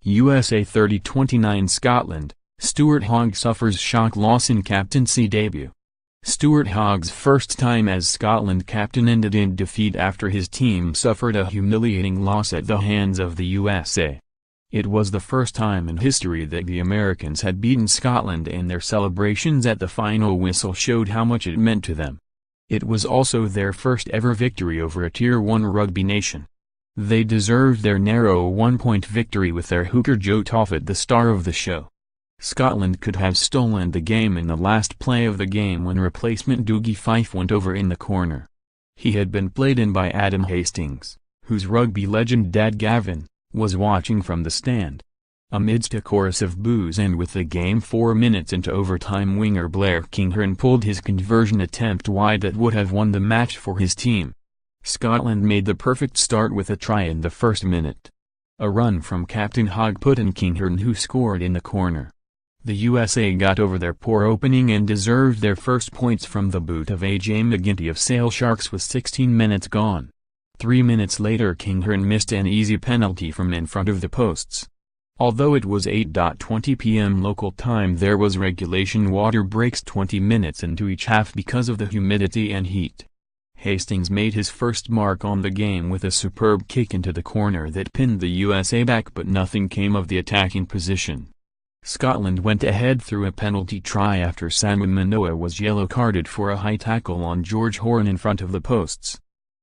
USA 30-29 Scotland, Stuart Hogg suffers shock loss in captaincy debut. Stuart Hogg's first time as Scotland captain ended in defeat after his team suffered a humiliating loss at the hands of the USA. It was the first time in history that the Americans had beaten Scotland, and their celebrations at the final whistle showed how much it meant to them. It was also their first ever victory over a Tier 1 rugby nation. They deserved their narrow 1-point victory with their hooker Joe Taufete'e the star of the show. Scotland could have stolen the game in the last play of the game when replacement Dougie Fife went over in the corner. He had been played in by Adam Hastings, whose rugby legend dad Gavin was watching from the stand. Amidst a chorus of boos and with the game 4 minutes into overtime, winger Blair Kinghorn pulled his conversion attempt wide that would have won the match for his team. Scotland made the perfect start with a try in the first minute. A run from Captain Hogg put in Kinghorn, who scored in the corner. The USA got over their poor opening and deserved their first points from the boot of A.J. McGinty of Sale Sharks with 16 minutes gone. 3 minutes later, Kinghorn missed an easy penalty from in front of the posts. Although it was 8:20 p.m. local time, there was regulation water breaks 20 minutes into each half because of the humidity and heat. Hastings made his first mark on the game with a superb kick into the corner that pinned the USA back, but nothing came of the attacking position. Scotland went ahead through a penalty try after Simon Manoa was yellow-carded for a high tackle on George Horan in front of the posts.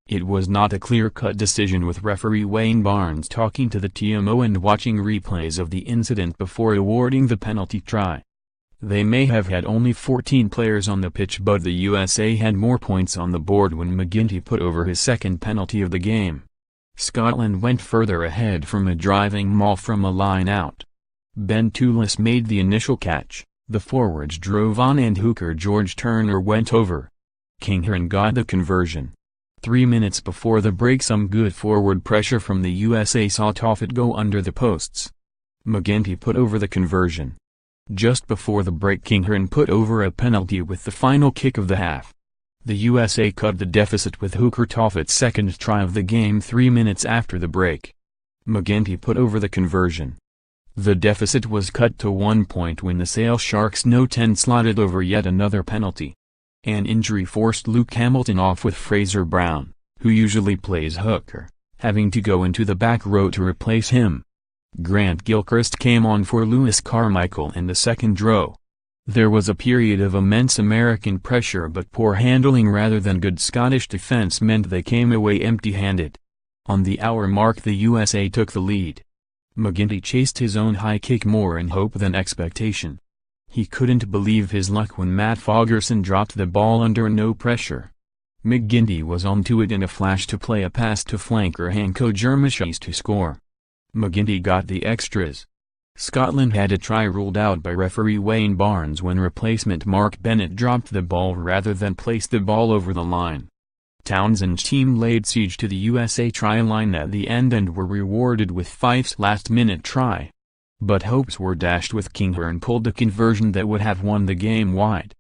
It was not a clear-cut decision, with referee Wayne Barnes talking to the TMO and watching replays of the incident before awarding the penalty try. They may have had only 14 players on the pitch, but the USA had more points on the board when McGinty put over his second penalty of the game. Scotland went further ahead from a driving maul from a line out. Ben Toulis made the initial catch, the forwards drove on and hooker George Turner went over. Kinghorn got the conversion. 3 minutes before the break, some good forward pressure from the USA saw Taufete'e go under the posts. McGinty put over the conversion. Just before the break, Kinghorn put over a penalty with the final kick of the half. The USA cut the deficit with hooker Taufete'e's second try of the game 3 minutes after the break. McGinty put over the conversion. The deficit was cut to 1 point when the Sale Sharks No 10 slotted over yet another penalty. An injury forced Luke Hamilton off, with Fraser Brown, who usually plays hooker, having to go into the back row to replace him. Grant Gilchrist came on for Lewis Carmichael in the second row. There was a period of immense American pressure, but poor handling rather than good Scottish defense meant they came away empty-handed. On the hour mark, the USA took the lead. McGinty chased his own high kick more in hope than expectation. He couldn't believe his luck when Matt Fogerson dropped the ball under no pressure. McGinty was onto it in a flash to play a pass to flanker Hanko Jermashis to score. McGinty got the extras. Scotland had a try ruled out by referee Wayne Barnes when replacement Mark Bennett dropped the ball rather than place the ball over the line. Townsend's team laid siege to the USA try line at the end and were rewarded with Fife's last-minute try. But hopes were dashed with Kinghorn pulled a conversion that would have won the game wide.